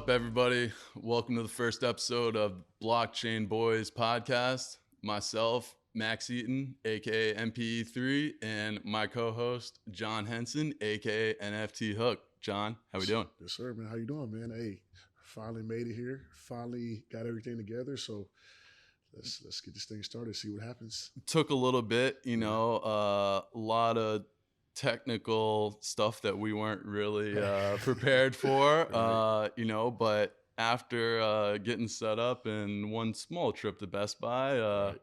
up, everybody? Welcome to the first episode of Blockchain Boys podcast. Myself, Max Eaton, aka MPE3, and my co-host John Henson, aka NFT Hook. John, how we doing? Yes, sir, man. How you doing, man? Hey, finally made it here. Finally got everything together. So let's get this thing started. See what happens. Took a little bit, a lot of technical stuff that we weren't really prepared for, Right. but after getting set up and one small trip to Best Buy, Right.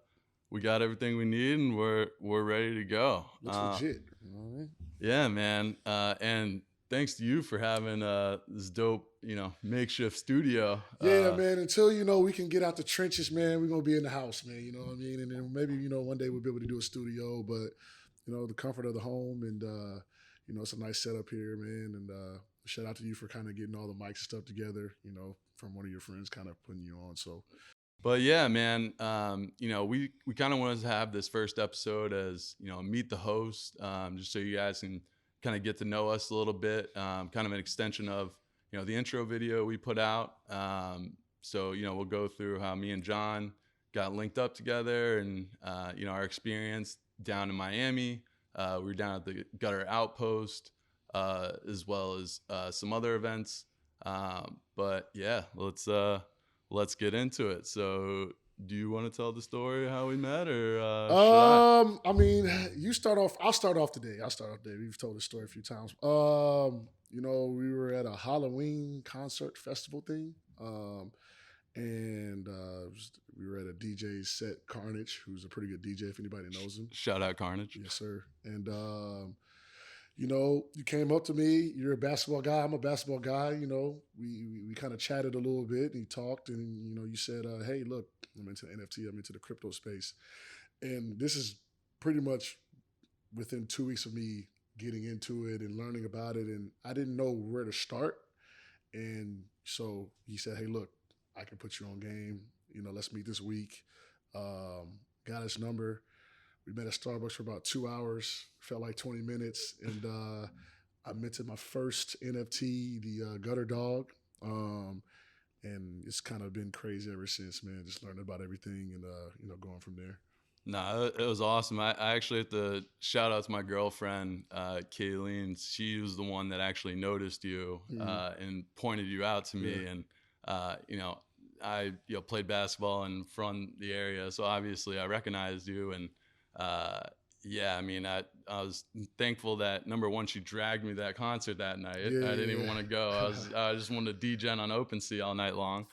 we got everything we need and we're ready to go. Looks legit. You know what I mean? Yeah, man. And thanks to you for having this dope, makeshift studio. Yeah, man. Until we can get out the trenches, man. We're gonna be in the house, man. You know what I mean? And then maybe one day we'll be able to do a studio, but the comfort of the home and it's a nice setup here, man. And shout out to you for kind of getting all the mics and stuff together. From one of your friends, kind of putting you on. So. But yeah, man, we kind of wanted to have this first episode as, meet the host, just so you guys can kind of get to know us a little bit, kind of an extension of, the intro video we put out. So, we'll go through how me and John got linked up together and, our experience down in Miami. We were down at the Gutter Outpost, as well as some other events. But yeah, let's get into it. So, do you want to tell the story how we met, or I mean, you start off. I'll start off today. We've told this story a few times. We were at a Halloween concert festival thing, and we were at a DJ set, Carnage, who's a pretty good DJ if anybody knows him. Shout out Carnage. Yes, sir. And you came up to me. You're a basketball guy. I'm a basketball guy. We kind of chatted a little bit, and he talked, and you said, "Hey, look, I'm into NFT. I'm into the crypto space," and this is pretty much within 2 weeks of me getting into it and learning about it, and I didn't know where to start, and so he said, "Hey, look, I can put you on game. Let's meet this week." Got his number. We met at Starbucks for about 2 hours, felt like 20 minutes, and I minted my first NFT, the Gutter Dog, and it's kind of been crazy ever since, man, just learning about everything and, going from there. No, it was awesome. I actually have to shout out to my girlfriend, Kayleen. She was the one that actually noticed you and pointed you out to me. Yeah. And, I played basketball and from the area, so obviously I recognized you. And yeah, I mean, I was thankful that, number one, she dragged me to that concert that night. Yeah, I didn't even want to go. I just wanted to degen on OpenSea all night long.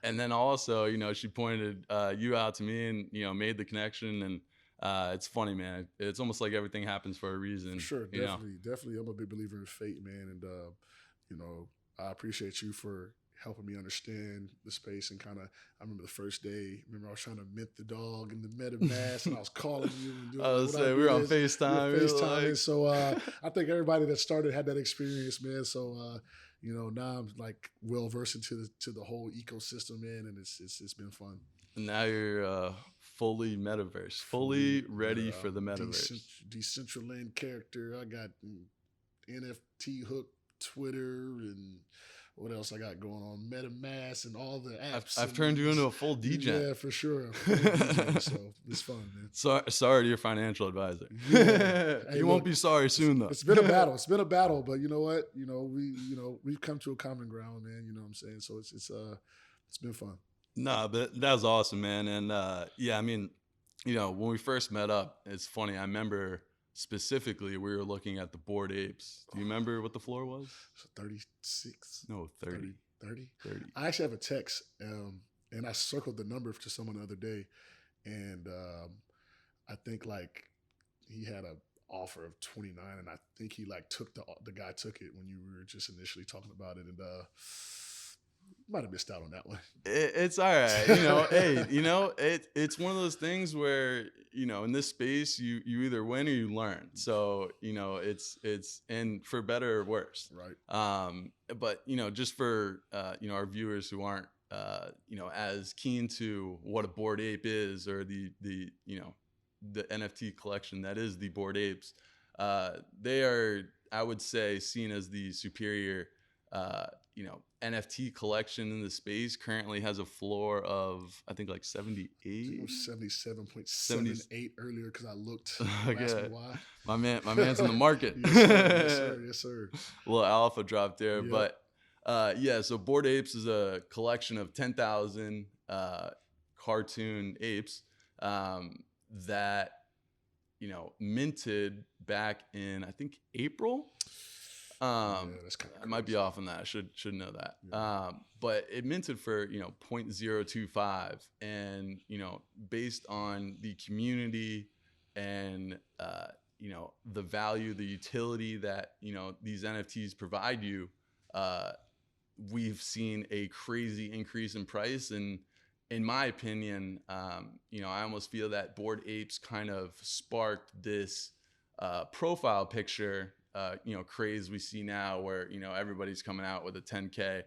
And then also, she pointed you out to me and, made the connection. And it's funny, man. It's almost like everything happens for a reason. For sure, definitely. I'm a big believer in fate, man. And, I appreciate you for helping me understand the space and kind of, I remember the first day, I was trying to mint the dog in the MetaMask and I was calling you and doing I was saying, we were on FaceTime. We were FaceTime. So I think everybody that started had that experience, man. So, now I'm like well versed into the whole ecosystem, man, and it's been fun. And now you're fully metaverse, fully ready for the metaverse. Decentraland character. I got NFT Hook, Twitter, and what else I got going on? MetaMask and all the apps. I've turned you into a full DJ. Yeah, for sure. So it's fun, man. Sorry to your financial advisor. Yeah. Hey, won't be sorry soon, though. It's been a battle, but you know what? We've come to a common ground, man. You know what I'm saying? So it's been fun. No, but that was awesome, man. And yeah, I mean, when we first met up, it's funny. I remember specifically we were looking at the Bored Apes. Do you remember what the floor was? 36. No, 30. 30? 30. I actually have a text, and I circled the number to someone the other day, and I think like he had an offer of 29, and I think he like the guy took it when you were just initially talking about it, and might have missed out on that one. It's all right. Hey, it's one of those things where, in this space, you either win or you learn. So, it's and for better or worse. Right. But, just for, our viewers who aren't, as keen to what a Bored Ape is, or the NFT collection that is the Bored Apes, they are, I would say, seen as the superior, NFT collection in the space currently has a floor of, I think, like 78. It was 77.78 earlier because I looked. Don't ask me Okay. why. My man's in the market. Yes, sir. Yes, sir. Yes, sir. A little alpha drop there. Yep. But yeah, so Bored Apes is a collection of 10,000 cartoon apes that, minted back in, I think, April. Yeah, that's kind of I might be off on that. I should know that. Yeah. But it minted for 0.025, and based on the community and the value, the utility that these NFTs provide you, we've seen a crazy increase in price. And in my opinion, I almost feel that Bored Apes kind of sparked this profile picture craze we see now, where everybody's coming out with a 10K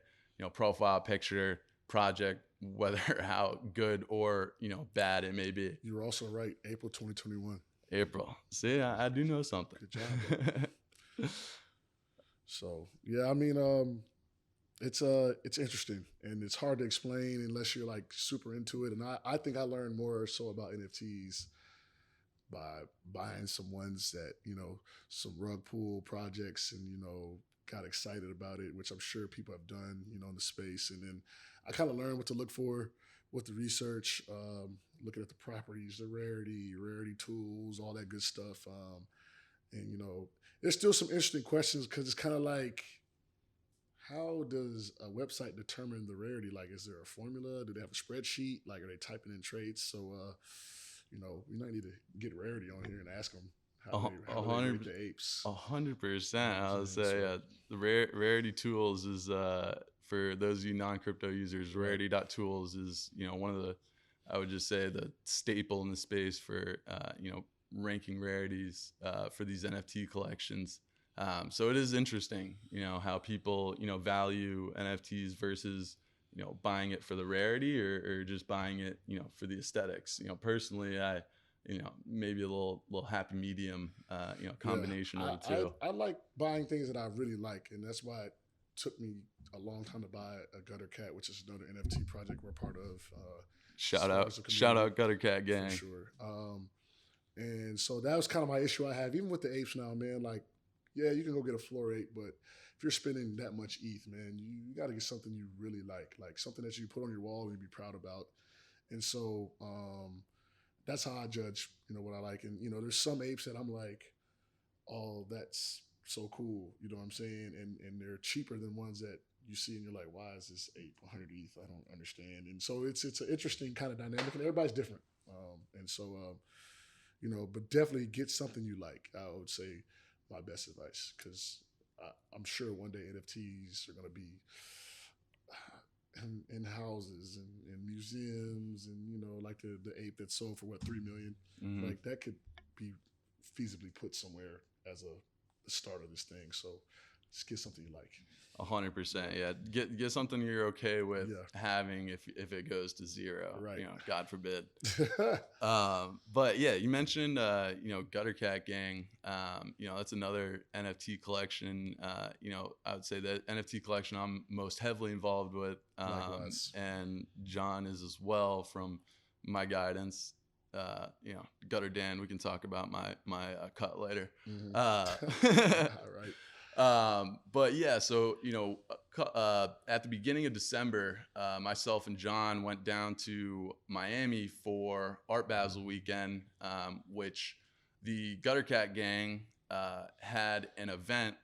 profile picture project, whether how good or bad it may be. You were also right. April 2021. April. See, I do know something. Good job, bro. So yeah, I mean, it's interesting, and it's hard to explain unless you're like super into it. And I think I learned more so about NFTs by buying some ones that, some rug pull projects, and, got excited about it, which I'm sure people have done, in the space. And then I kind of learned what to look for with the research, looking at the properties, the rarity tools, all that good stuff. And, there's still some interesting questions, because it's kind of like, how does a website determine the rarity? Like, is there a formula? Do they have a spreadsheet? Like, are they typing in traits? So, we might need to get Rarity on here and ask them how they rate the apes. 100%. I would say the Rarity Tools is, for those of you non-crypto users, Rarity.tools is, one of the, I would just say, the staple in the space for, ranking rarities for these NFT collections. So it is interesting, how people, value NFTs versus, buying it for the rarity or just buying it, for the aesthetics. Personally, I, maybe a little happy medium, combination of the two. I like buying things that I really like, and that's why it took me a long time to buy a Gutter Cat, which is another NFT project we're part of. Shout out Gutter Cat gang. For sure. And so that was kind of my issue I have, even with the apes now, man. Like, yeah, you can go get a floor ape, but if you're spending that much ETH, man, you got to get something you really like something that you put on your wall and you be proud about. And so that's how I judge, what I like. And, there's some apes that I'm like, oh, that's so cool. You know what I'm saying? And they're cheaper than ones that you see and you're like, why is this ape 100 ETH? I don't understand. And so it's an interesting kind of dynamic, and everybody's different. And so, but definitely get something you like. I would say my best advice, because I'm sure one day NFTs are going to be in houses and museums, and like the ape that sold for $3 million. Mm-hmm. Like, that could be feasibly put somewhere as the start of this thing. So just get something you like. 100%. Yeah. Get something you're okay with having if it goes to zero, right. God forbid. But yeah, you mentioned, Gutter Cat Gang. That's another NFT collection. I would say that NFT collection I'm most heavily involved with. And John is as well, from my guidance. Gutter Dan, we can talk about my cut later. Mm-hmm. All right. But yeah, so, at the beginning of December, myself and John went down to Miami for Art Basel weekend, which the Gutter Cat Gang, had an event.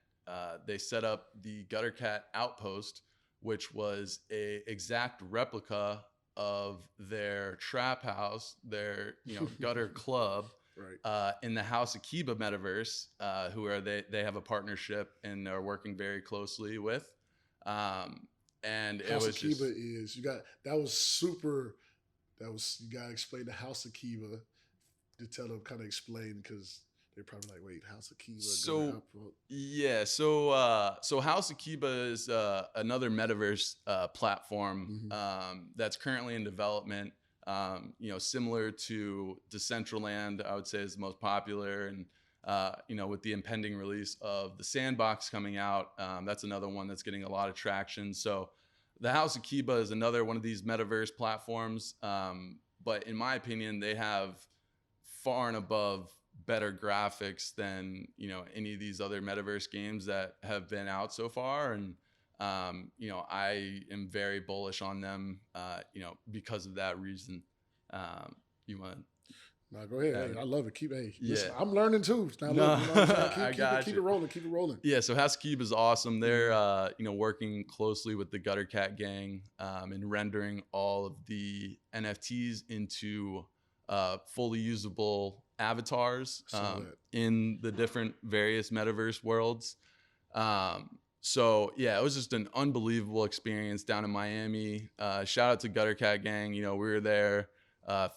They set up the Gutter Cat Outpost, which was a exact replica of their trap house, their, gutter club. Right. In the House Akiba metaverse, who are they have a partnership and are working very closely with. And it House was Akiba just, is you got to explain the House Akiba to tell them, kind of explain, because they're probably like, wait, House Akiba. So House Akiba is another metaverse platform that's currently in development. Similar to Decentraland, I would say is the most popular, and with the impending release of the Sandbox coming out, that's another one that's getting a lot of traction. So the House of Kiba is another one of these metaverse platforms. But in my opinion, they have far and above better graphics than, any of these other metaverse games that have been out so far. And, I am very bullish on them, because of that reason. You want to? No, go ahead. Hey, I love it. Listen, Yeah. I'm learning too. Now, No, look, you know what I'm saying? I got Keep you. it rolling. Keep it rolling. Yeah, so House of Kiba is awesome. They're working closely with the Gutter Cat gang and rendering all of the NFTs into fully usable avatars in the different various metaverse worlds. So yeah, it was just an unbelievable experience down in Miami. Shout out to Gutter Cat gang. We were there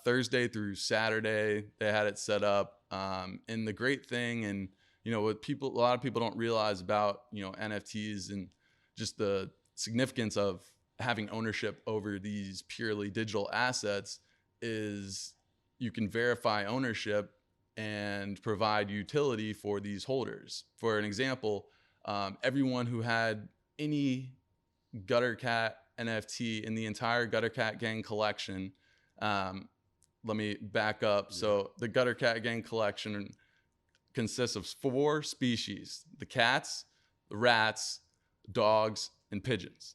Thursday through Saturday. They had it set up. And the great thing, and what a lot of people don't realize about, NFTs and just the significance of having ownership over these purely digital assets is you can verify ownership and provide utility for these holders. For an example, everyone who had any Gutter Cat NFT in the entire Gutter Cat gang collection, let me back up. Yeah. So the Gutter Cat gang collection consists of 4 species: the cats, the rats, dogs, and pigeons.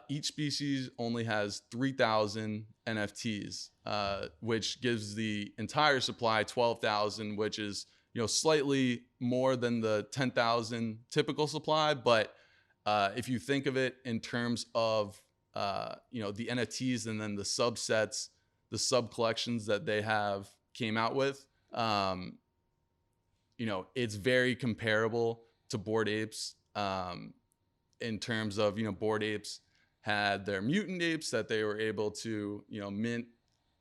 Each species only has 3,000 NFTs, which gives the entire supply 12,000, which is slightly more than the 10,000 typical supply. But if you think of it in terms of the NFTs and then the subsets, the sub collections that they have came out with, it's very comparable to Bored Apes. In terms of, Bored Apes had their mutant apes that they were able to, mint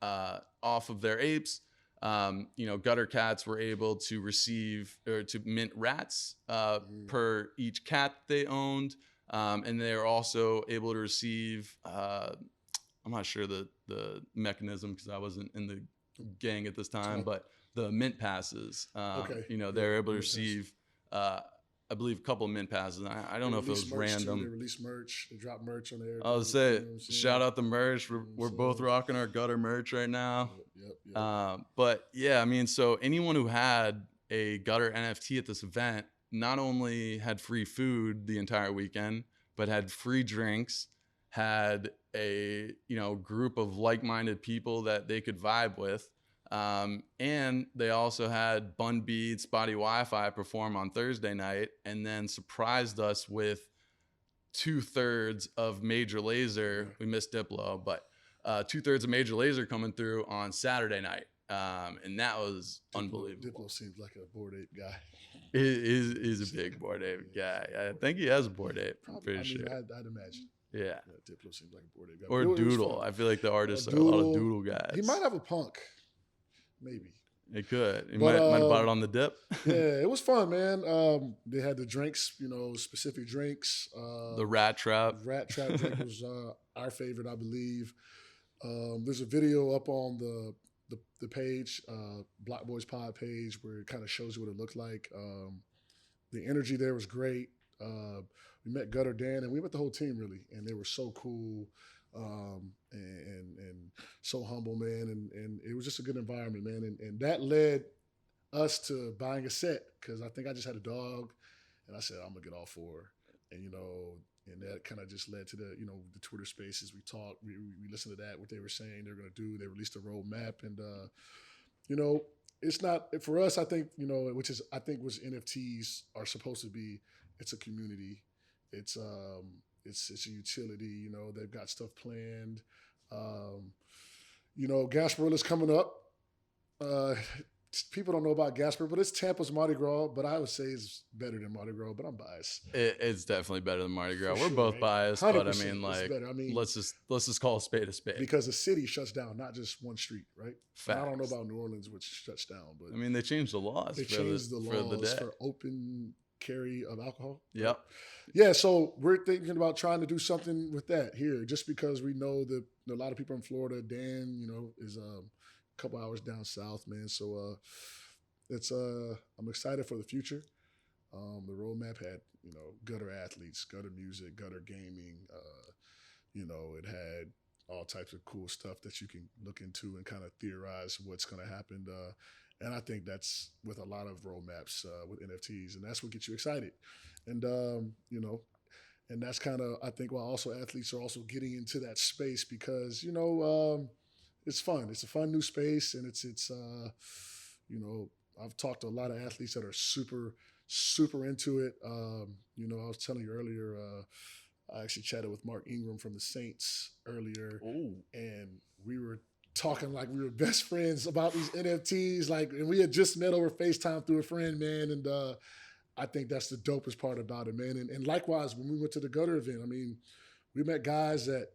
off of their apes. Gutter Cats were able to receive or to mint rats per each cat they owned. And they were also able to receive, I'm not sure the mechanism because I wasn't in the gang at this time, but the mint passes. They were able to receive, I believe, a couple of mint passes. I don't know if it was random. They released merch. They dropped merch on there. I was say, shout out the merch. We're both rocking our Gutter merch right now. Yep. But yeah, so anyone who had a Gutter NFT at this event not only had free food the entire weekend, but had free drinks, had a group of like-minded people that they could vibe with. And they also had Bun B, Spotty Wi-Fi perform on Thursday night, and then surprised us with 2/3 of Major Lazer. We missed Diplo, but 2/3 of Major Lazer coming through on Saturday night. And that was unbelievable. Diplo seems like a Bored Ape guy. He's a big Bored Ape guy. I think he has a Bored Ape. Pretty sure. I'd imagine. Yeah. Diplo seems like a Bored Ape guy. Or Doodle. I feel like the artists are a lot of Doodle guys. He might have a punk. Maybe. It could. He might have bought it on the dip. Yeah, it was fun, man. They had the drinks, specific drinks. The Rat Trap. Rat Trap drink was our favorite, I believe. There's a video up on the page, Block Boys Pod page, where it kind of shows you what it looked like. The energy there was great. We met Gutter Dan, and we met the whole team, really, and they were so cool. And so humble, man, and it was just a good environment, man, and that led us to buying a set because I think I just had a dog, and I said I'm gonna get all 4, and and that kind of just led to the the Twitter Spaces. We talked, we listened to that, what they were saying they're gonna do. They released a roadmap, and it's not for us. I think which is I think what NFTs are supposed to be. It's a community. It's a utility, they've got stuff planned. Gasparilla's coming up. People don't know about Gasparilla, but it's Tampa's Mardi Gras, but I would say it's better than Mardi Gras, but I'm biased. It's definitely better than Mardi Gras. We're both biased, but let's just call a spade a spade. Because the city shuts down, not just one street, right? Facts. I don't know about New Orleans, which shuts down, but they changed the laws. They changed the laws for open carry of alcohol. Yep. Yeah, so we're thinking about trying to do something with that here, just because we know that a lot of people in Florida. Dan, is a couple hours down south, man. So it's I'm excited for the future. The roadmap had, gutter athletes, gutter music, gutter gaming. It had all types of cool stuff that you can look into and kind of theorize what's going to happen. And I think that's with a lot of roadmaps with NFTs, and that's what gets you excited. And and that's kind of, I think, why also athletes are also getting into that space because it's fun. It's a fun new space, and it's I've talked to a lot of athletes that are super into it. I was telling you earlier. I actually chatted with Mark Ingram from the Saints earlier, and we were talking like we were best friends about these NFTs. And we had just met over FaceTime through a friend, man. And I think that's the dopest part about it, man. And likewise, when we went to the Gutter event, I mean, we met guys that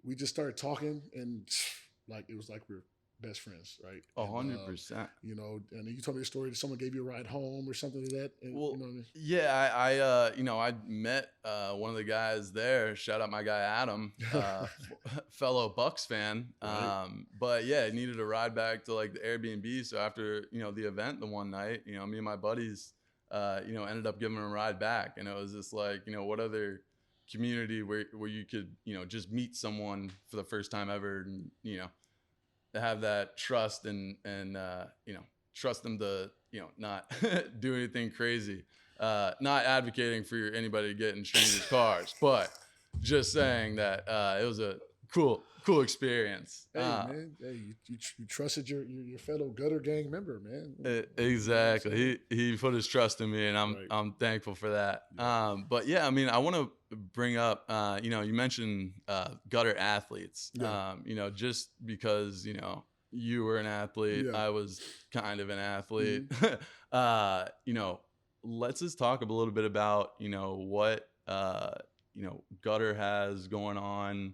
we just started talking, and it was like we were best friends, right? 100%. And you told me a story that someone gave you a ride home or something like that. And, Well, you know what I mean? yeah, I met one of the guys there. Shout out my guy Adam, fellow Bucks fan. Right. But yeah, I needed a ride back to the Airbnb. So after the event the one night, me and my buddies, ended up giving him a ride back, and it was just what other community where you could just meet someone for the first time ever, and to have that trust and trust them to not do anything crazy. Not advocating for anybody to get in strangers' cars, but just saying that it was a cool experience. Hey man, you trusted your fellow Gutter Gang member, man. Exactly. He put his trust in me, and I'm thankful for that. Yeah. But yeah, I mean, I want to bring up, you mentioned gutter athletes. Yeah. Just because you were an athlete, Yeah. I was kind of an athlete. Mm-hmm. Let's just talk a little bit about what Gutter has going on.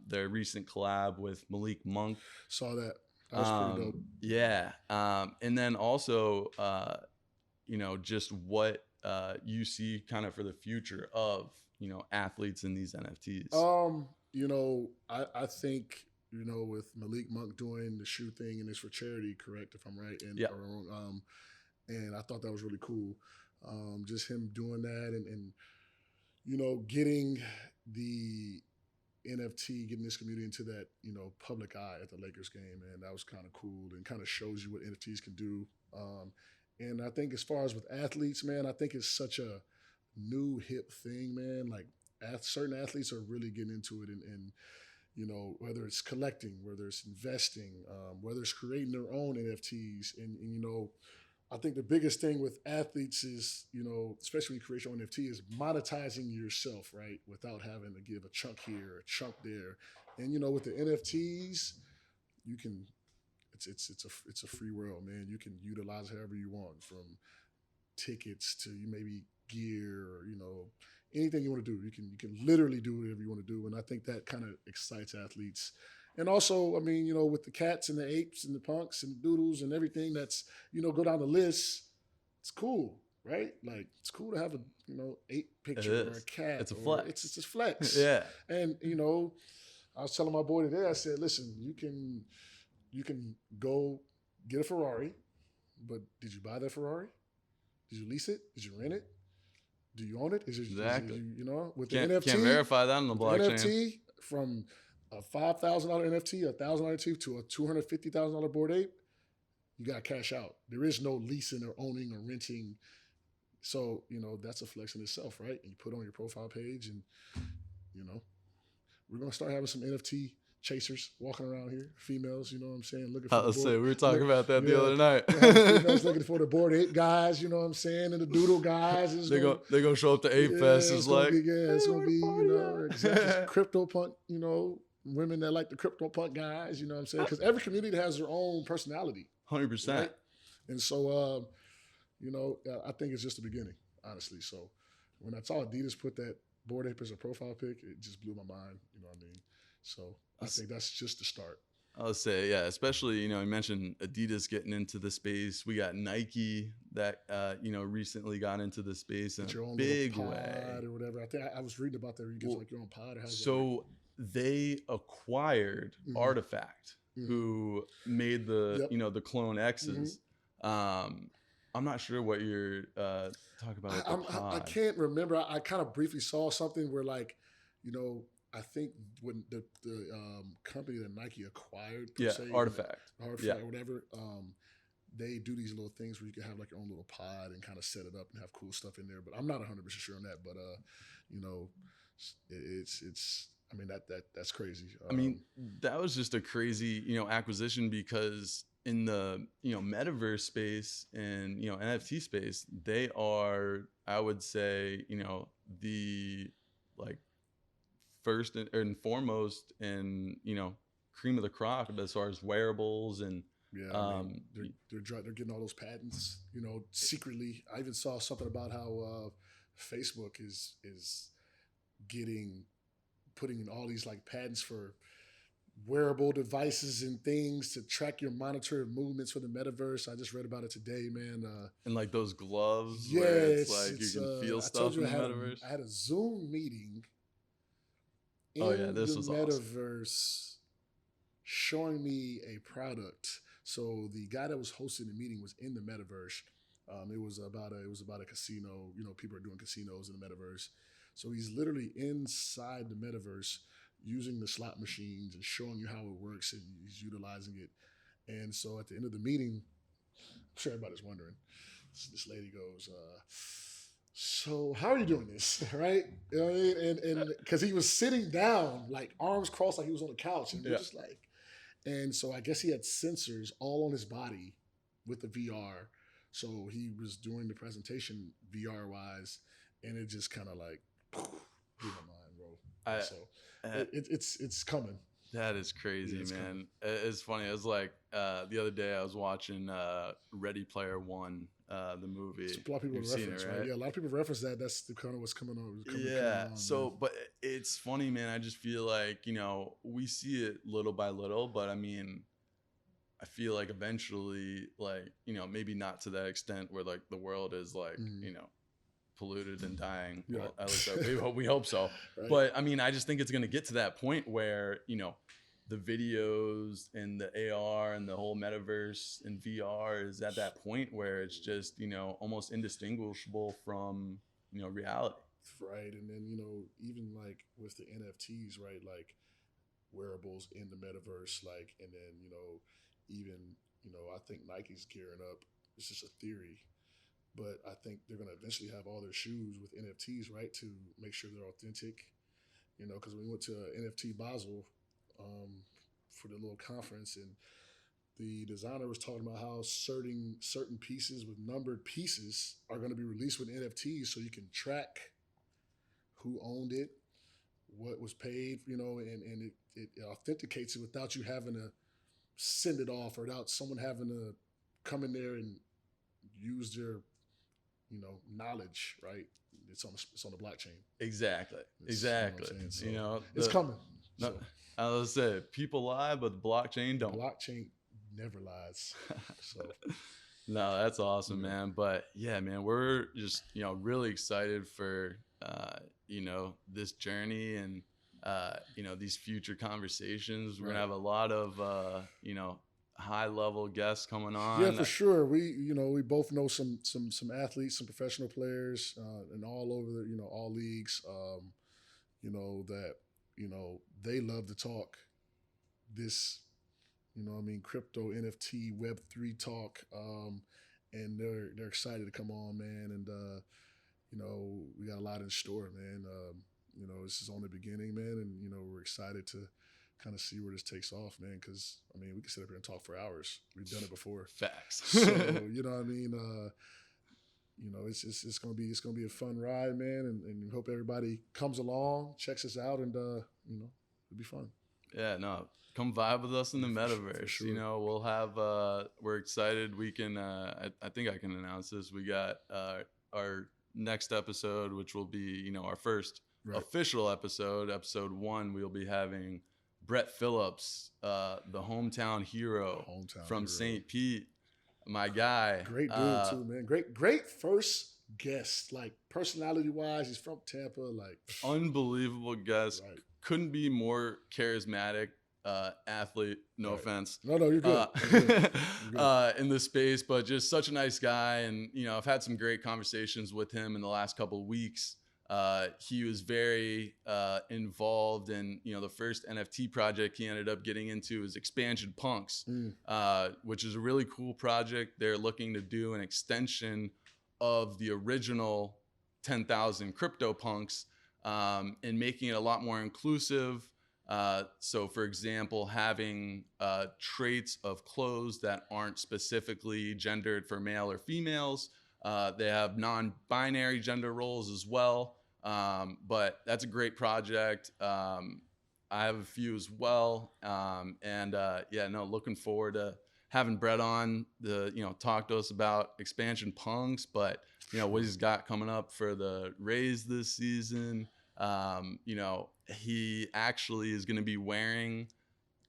Their recent collab with Malik Monk. Saw that. That was pretty dope. Yeah. And then also, just what you see kind of for the future of, athletes in these NFTs. I think, with Malik Monk doing the shoe thing, and it's for charity, correct, if I'm right? And, yeah. And I thought that was really cool. Just him doing that and getting the NFT, getting this community into that, public eye at the Lakers game, and that was kind of cool and kind of shows you what NFTs can do. And I think as far as with athletes, man, I think it's such a new hip thing, man. Certain athletes are really getting into it, and whether it's collecting, whether it's investing, whether it's creating their own NFTs, and I think the biggest thing with athletes is, especially when you create your own NFT, is monetizing yourself, right? Without having to give a chunk here, a chunk there. And, with the NFTs, you can, it's a free world, man. You can utilize however you want, from tickets to maybe gear or, anything you want to do. You can literally do whatever you want to do. And I think that kind of excites athletes. And also, I mean, with the cats and the apes and the punks and the doodles and everything that's, go down the list, it's cool, right? It's cool to have a, ape picture or a cat. It's a flex. It's a flex. Yeah. And, I was telling my boy today, I said, listen, you can go get a Ferrari, but did you buy that Ferrari? Did you lease it? Did you rent it? Do you own it? Exactly. With the NFT, can't verify that on the blockchain. NFT from a $5,000 NFT, a $1,000 NFT to a $250,000 Bored Ape, you got to cash out. There is no leasing or owning or renting. So, that's a flex in itself, right? And you put on your profile page, and, we're going to start having some NFT chasers walking around here, females, you know what I'm saying? Looking for we were talking about that the other night. Females looking for the Bored Ape guys, you know what I'm saying? And the doodle guys. They're going to show up to Ape Fest. It's going to be, exactly, crypto punk, women that like the crypto punk guys, you know what I'm saying? Because every community has their own personality. 100%. Right? And so, I think it's just the beginning, honestly. So when I saw Adidas put that Bored Ape as a profile pic, it just blew my mind, you know what I mean? So I think that's just the start. I'll say, yeah, especially, you mentioned Adidas getting into the space. We got Nike that, recently got into the space in a big way. Or whatever. I think I was reading about that. You get your own pod. So they acquired Artifact, who made the, the Clone X's. I'm not sure what you're talking about with the I pod. can't remember. I kind of briefly saw something where, like, you know, I think when the company that Nike acquired, per Yeah, se, Artifact. Artifact or whatever, they do these little things where you can have like your own little pod and kind of set it up and have cool stuff in there. But I'm not 100% sure on that. But you know, it's. I mean that's crazy. I mean, that was just a crazy, acquisition because in the, metaverse space and, NFT space, they are, I would say, the like first and foremost and, cream of the crop as far as wearables and, yeah, I mean, they're getting all those patents, secretly. I even saw something about how Facebook is putting in all these like patents for wearable devices and things to track your monitor movements for the metaverse. I just read about it today, man. And like those gloves Yeah, where it's like you can feel I told stuff you in the metaverse. I had a Zoom meeting Oh yeah, in this the was awesome. metaverse showing me a product. So the guy that was hosting the meeting was in the metaverse. It was about a casino. People are doing casinos in the metaverse. So he's literally inside the metaverse using the slot machines and showing you how it works, and he's utilizing it. And so at the end of the meeting, I'm sure everybody's wondering. This lady goes, "So how are you doing this?" Right? You know what I mean? And because he was sitting down, like arms crossed, like he was on the couch, and we're just like. And so I guess he had sensors all on his body with the VR. So he was doing the presentation VR wise, and it just kind of like blew my mind, bro. So it's coming. That is crazy, Yeah, man. coming. It's funny. It was like the other day I was watching Ready Player One, the movie. A lot of people You've seen reference, it, right? right? Yeah, a lot of people reference that. That's the kind of what's coming on. Yeah. So, man. but it's funny, man. I just feel like we see it little by little, but I mean, I feel like eventually, like maybe not to that extent where like the world is like polluted and dying. Yeah. Well, at least we hope so. Right. But I mean, I just think it's going to get to that point where, the videos and the AR and the whole metaverse and VR is at that point where it's just, almost indistinguishable from, reality. Right. And then, even like with the NFTs, right? Like wearables in the metaverse, like, and then, even, I think Nike's gearing up. It's just a theory. But I think they're going to eventually have all their shoes with NFTs, right, to make sure they're authentic. Because we went to NFT Basel for the little conference, and the designer was talking about how certain pieces with numbered pieces are going to be released with NFTs, so you can track who owned it, what was paid, and it authenticates it without you having to send it off or without someone having to come in there and use their knowledge, right? It's on the blockchain. Exactly. It's coming. No, I was say people lie, but the blockchain don't. Blockchain never lies. So no, that's awesome, man. But yeah, man, we're just really excited for this journey and these future conversations. We're gonna have a lot of high level guests coming on. Yeah, for sure. We both know some athletes, some professional players, and all over all leagues. That they love to talk this. Crypto, NFT, Web3 talk, and they're excited to come on, man. And we got a lot in store, man. This is only the beginning, man, and we're excited to kind of see where this takes off, man. Because we can sit up here and talk for hours. We've done it before. Facts. So it's gonna be a fun ride, man, and we hope everybody comes along, checks us out, and it'll be fun. Yeah, no, come vibe with us in the metaverse. For sure. We'll have. We're excited. We can. I think I can announce this. We got our next episode, which will be our first official episode. Episode 1. We'll be having Brett Phillips, the hometown hero from St. Pete. My guy. Great dude too, man. Great first guest. Like personality wise, he's from Tampa. Like unbelievable guest. Right. Couldn't be more charismatic. athlete. No Right. offense. No, you're good. You're good. You're good. In this space, but just such a nice guy. And, I've had some great conversations with him in the last couple of weeks. He was very involved in, the first NFT project he ended up getting into is Expansion Punks, which is a really cool project. They're looking to do an extension of the original 10,000 CryptoPunks and making it a lot more inclusive. So, for example, having traits of clothes that aren't specifically gendered for male or females. They have non-binary gender roles as well. But that's a great project. I have a few as well. Looking forward to having Brett on to, talk to us about Expansion Punks, but, what he's got coming up for the Rays this season. He actually is going to be wearing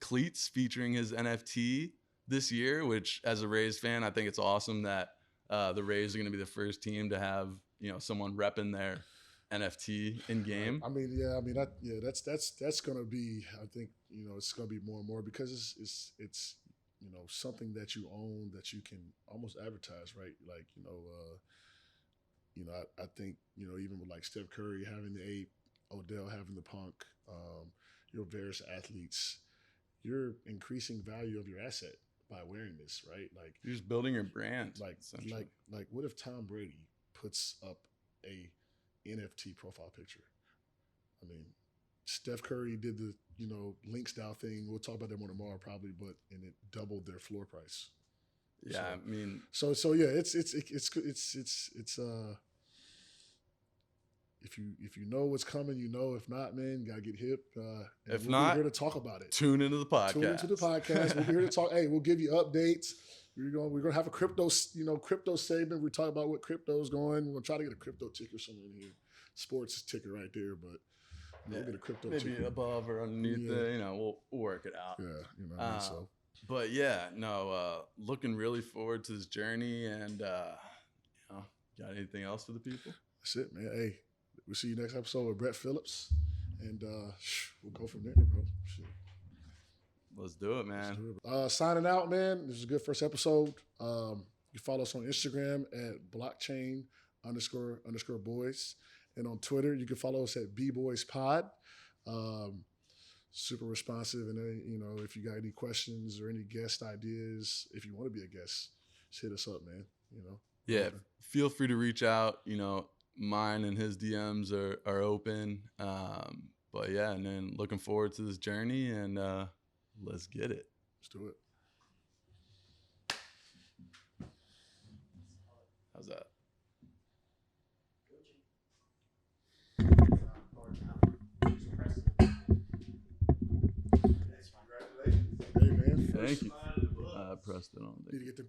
cleats featuring his NFT this year, which as a Rays fan, I think it's awesome that the Rays are going to be the first team to have, someone repping their NFT in game. That's going to be, I think, it's going to be more and more because it's something that you own that you can almost advertise, right? Like, I think, even with like Steph Curry having the 8, Odell having the punk, various athletes, you're increasing value of your asset by wearing this, right? Like you're just building your brand. Like what if Tom Brady puts up a NFT profile picture? I mean, Steph Curry did the, link style thing. We'll talk about that more tomorrow probably, and it doubled their floor price. Yeah, so, I mean, so yeah, it's if you know what's coming, If not, man, you gotta get hip. If not, we're here to talk about it. Tune into the podcast. We'll be here to talk. Hey, we'll give you updates. We're gonna have a crypto segment. We talk about what crypto's going. We'll try to get a crypto ticker somewhere in here. Sports ticker right there, but we'll get a crypto maybe ticker above or underneath it. We'll work it out. Yeah, so. But looking really forward to this journey. And got anything else for the people? That's it, man. Hey, we'll see you next episode with Brett Phillips, and we'll go from there, bro. Shit. Let's do it, man. Signing out, man. This is a good first episode. You follow us on Instagram at blockchain_boys. And on Twitter, you can follow us at bboyspod. Super responsive. And, if you got any questions or any guest ideas, if you want to be a guest, just hit us up, man. Yeah, feel free to reach out. Mine and his DMs are open. And then looking forward to this journey, and let's get it. Let's do it. How's that? Hey, man. Thank you. I pressed it on. Need to get the